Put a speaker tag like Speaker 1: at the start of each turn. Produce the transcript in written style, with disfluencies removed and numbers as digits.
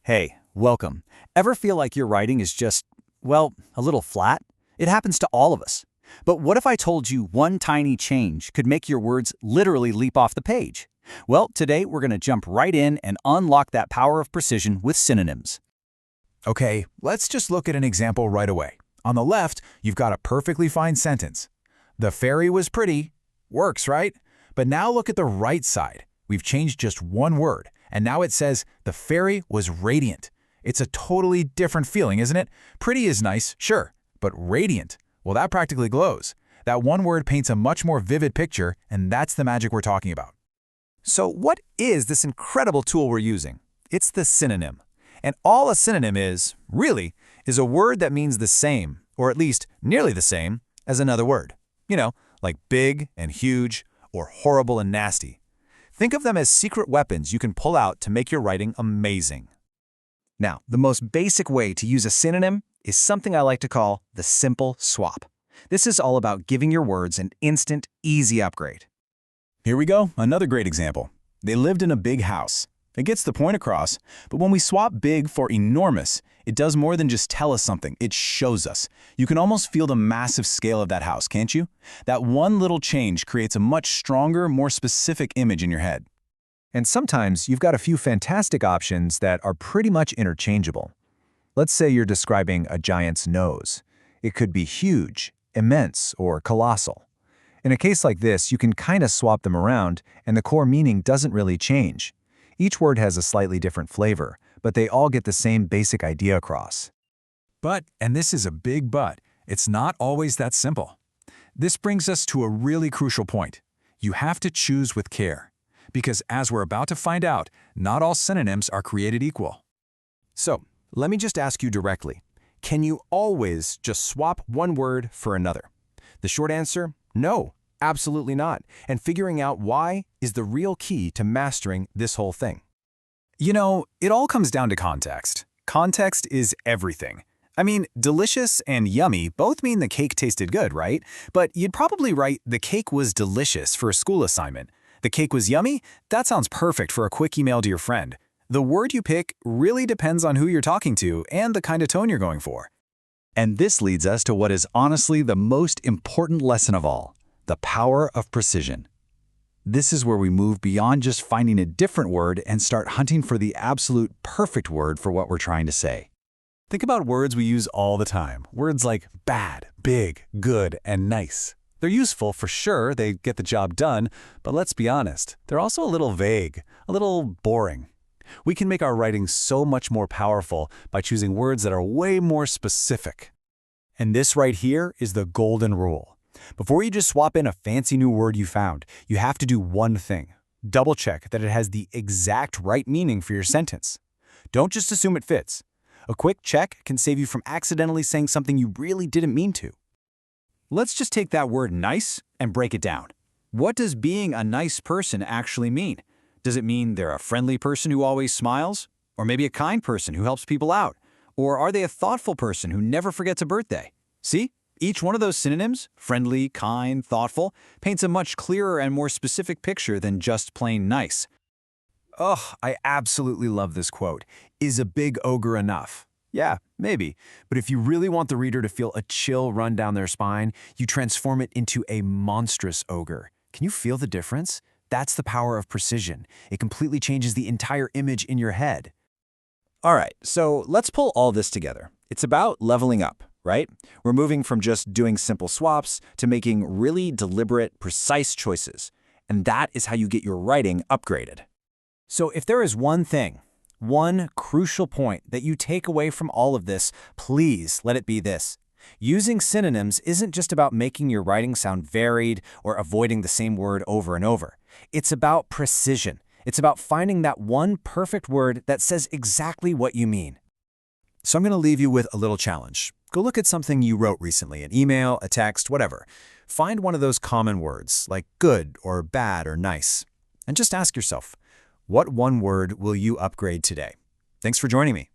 Speaker 1: Hey, welcome. Ever feel like your writing is just, well, a little flat? It happens to all of us. But what if I told you one tiny change could make your words literally leap off the page? Well, today we're going to jump right in and unlock that power of precision with synonyms.
Speaker 2: Okay, let's just look at an example right away. On the left, you've got a perfectly fine sentence. The fairy was pretty. Works, right? But now look at the right side. We've changed just one word, and now it says the fairy was radiant. It's a totally different feeling, isn't it? Pretty is nice, sure, but radiant, well, that practically glows. That one word paints a much more vivid picture, and that's the magic we're talking about.
Speaker 1: So what is this incredible tool we're using? It's the synonym. And all a synonym is, really, is a word that means the same, or at least nearly the same, as another word. You know, like big and huge, or horrible and nasty. Think of them as secret weapons you can pull out to make your writing amazing. Now, the most basic way to use a synonym is something I like to call the simple swap. This is all about giving your words an instant, easy upgrade.
Speaker 2: Here we go, another great example. They lived in a big house. It gets the point across, but when we swap big for enormous, it does more than just tell us something, it shows us. You can almost feel the massive scale of that house, can't you? That one little change creates a much stronger, more specific image in your head.
Speaker 3: And sometimes you've got a few fantastic options that are pretty much interchangeable. Let's say you're describing a giant's nose. It could be huge, immense, or colossal. In a case like this, you can kind of swap them around, and the core meaning doesn't really change. Each word has a slightly different flavor, but they all get the same basic idea across.
Speaker 2: But, and this is a big but, it's not always that simple. This brings us to a really crucial point. You have to choose with care. Because as we're about to find out, not all synonyms are created equal.
Speaker 1: So, let me just ask you directly. Can you always just swap one word for another? The short answer, no, absolutely not. And figuring out why is the real key to mastering this whole thing.
Speaker 2: You know, it all comes down to context. Context is everything. I mean, delicious and yummy both mean the cake tasted good, right? But you'd probably write the cake was delicious for a school assignment. The cake was yummy? That sounds perfect for a quick email to your friend. The word you pick really depends on who you're talking to and the kind of tone you're going for.
Speaker 1: And this leads us to what is honestly the most important lesson of all, the power of precision. This is where we move beyond just finding a different word and start hunting for the absolute perfect word for what we're trying to say.
Speaker 2: Think about words we use all the time. Words like bad, big, good, and nice. They're useful for sure, they get the job done, but let's be honest, they're also a little vague, a little boring. We can make our writing so much more powerful by choosing words that are way more specific.
Speaker 1: And this right here is the golden rule. Before you just swap in a fancy new word you found, you have to do one thing. Double check that it has the exact right meaning for your sentence. Don't just assume it fits. A quick check can save you from accidentally saying something you really didn't mean to. Let's just take that word nice and break it down. What does being a nice person actually mean? Does it mean they're a friendly person who always smiles? Or maybe a kind person who helps people out? Or are they a thoughtful person who never forgets a birthday? See? Each one of those synonyms, friendly, kind, thoughtful, paints a much clearer and more specific picture than just plain nice.
Speaker 2: Ugh, I absolutely love this quote. Is a big ogre enough?
Speaker 1: Yeah, maybe. But if you really want the reader to feel a chill run down their spine, you transform it into a monstrous ogre. Can you feel the difference? That's the power of precision. It completely changes the entire image in your head. All right, so let's pull all this together. It's about leveling up, right? We're moving from just doing simple swaps to making really deliberate, precise choices. And that is how you get your writing upgraded. So if there is one thing, one crucial point that you take away from all of this, please let it be this. Using synonyms isn't just about making your writing sound varied or avoiding the same word over and over. It's about precision. It's about finding that one perfect word that says exactly what you mean. So I'm going to leave you with a little challenge. Go look at something you wrote recently, an email, a text, whatever. Find one of those common words, like good or bad or nice, and just ask yourself, what one word will you upgrade today? Thanks for joining me.